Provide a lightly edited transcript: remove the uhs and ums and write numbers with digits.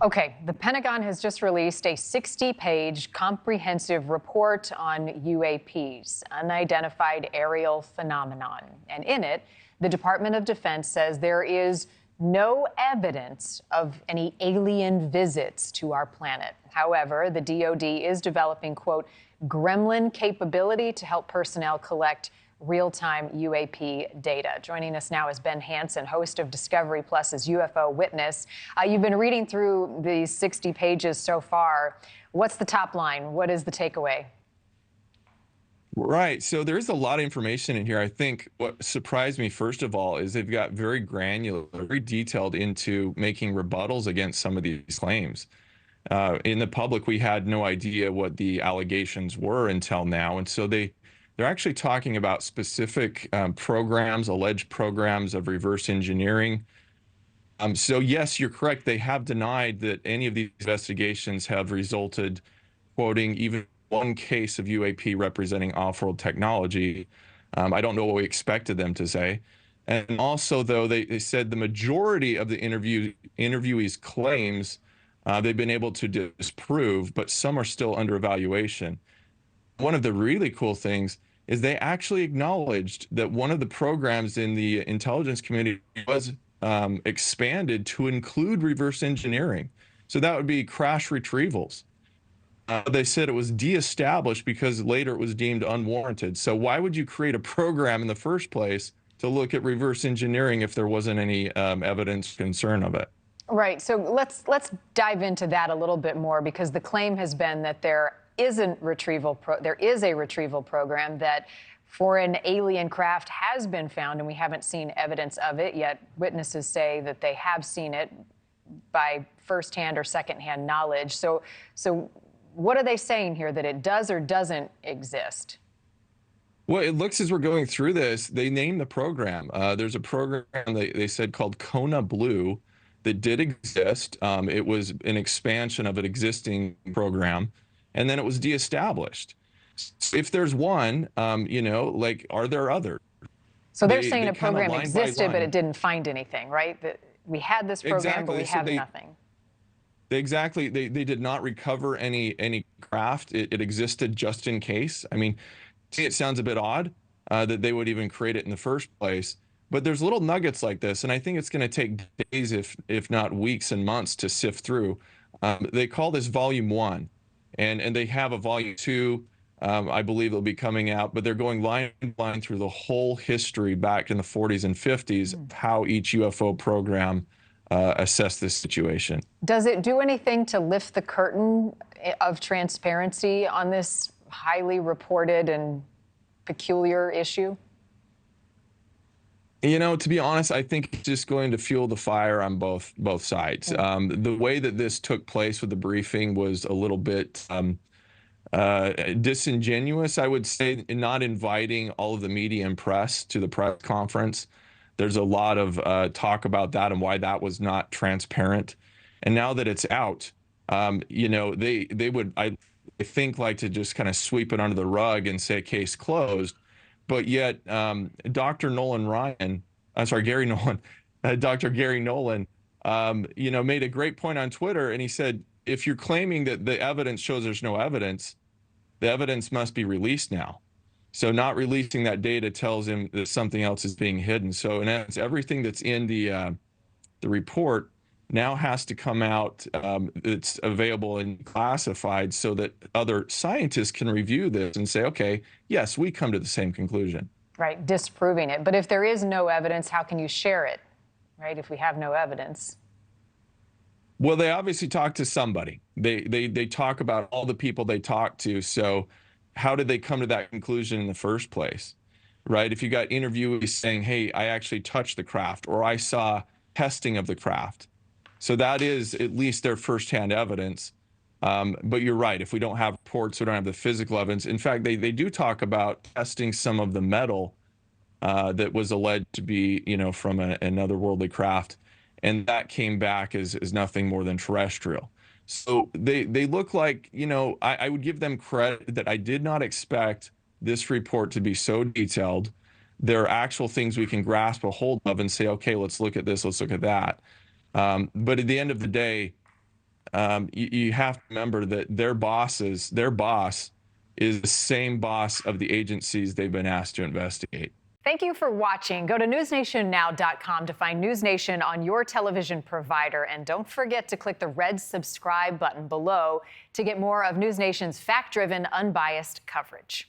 Okay, the Pentagon has just released a 60-page comprehensive report on UAPs, unidentified aerial phenomenon. And in it, the Department of Defense says there is no evidence of any alien visits to our planet. However, the DoD is developing, quote, gremlin capability to help personnel collect real-time UAP data. Joining us now is Ben Hansen, host of Discovery Plus's UFO Witness. You've been reading through these 60 pages so far. What's the top line? What is the takeaway? Right. So there's a lot of information in here. I think what surprised me, first of all, is they've got very granular, very detailed into making rebuttals against some of these claims. In the public, we had no idea what the allegations were until now. And so they're actually talking about specific programs, alleged programs of reverse engineering. So yes, you're correct. They have denied that any of these investigations have resulted, quoting, even one case of UAP representing off-world technology. I don't know what we expected them to say. And also, though, they said the majority of the interviewees' claims they've been able to disprove, but some are still under evaluation. One of the really cool things is they actually acknowledged that one of the programs in the intelligence community was expanded to include reverse engineering. So that would be crash retrievals. They said it was de-established because later it was deemed unwarranted. So why would you create a program in the first place to look at reverse engineering if there wasn't any evidence concern of it? Right. So let's dive into that a little bit more, because the claim has been that there is a retrieval program, that foreign alien craft has been found, and we haven't seen evidence of it yet. Witnesses say that they have seen it by firsthand or secondhand knowledge. So what are they saying here, that it does or doesn't exist? Well, it looks, as we're going through this, they named the program. There's a program they said called Kona Blue that did exist. It was an expansion of an existing program, and then it was de-established. If there's one, like, are there others? So they're saying a program existed, but it didn't find anything, right? That we had this program, exactly. but we have nothing. Exactly. They did not recover any craft. It existed just in case. I mean, it sounds a bit odd that they would even create it in the first place. But there's little nuggets like this, and I think it's going to take days, if not weeks and months, to sift through. They call this Volume 1, and they have a Volume 2. I believe it'll be coming out, but they're going line by line through the whole history back in the 40s and 50s of how each UFO program assessed this situation. Does it do anything to lift the curtain of transparency on this highly reported and peculiar issue? To be honest, I think it's just going to fuel the fire on both sides. The way that this took place with the briefing was a little bit disingenuous, I would say, in not inviting all of the media and press to the press conference. There's a lot of talk about that and why that was not transparent. And now that it's out, they would, I think, like to just kind of sweep it under the rug and say case closed. But yet, Dr. Gary Nolan, made a great point on Twitter, and he said, if you're claiming that the evidence shows there's no evidence, the evidence must be released now. So not releasing that data tells him that something else is being hidden. So in essence, everything that's in the report now has to come out. It's available and classified so that other scientists can review this and say, okay, yes, we come to the same conclusion. Right, disproving it. But if there is no evidence, how can you share it, right, if we have no evidence? Well, they obviously talk to somebody. They talk about all the people they talk to. So how did they come to that conclusion in the first place, right? If you got interviewees saying, hey, I actually touched the craft, or I saw testing of the craft. So that is at least their firsthand evidence. But you're right. If we don't have reports, we don't have the physical evidence. In fact, they do talk about testing some of the metal that was alleged to be, from another worldly craft. And that came back as nothing more than terrestrial. So they look like, I would give them credit that I did not expect this report to be so detailed. There are actual things we can grasp a hold of and say, okay, let's look at this, let's look at that. But at the end of the day, you have to remember that their boss is the same boss of the agencies they've been asked to investigate. Thank you for watching. Go to newsnationnow.com to find NewsNation on your television provider. And don't forget to click the red subscribe button below to get more of NewsNation's fact-driven, unbiased coverage.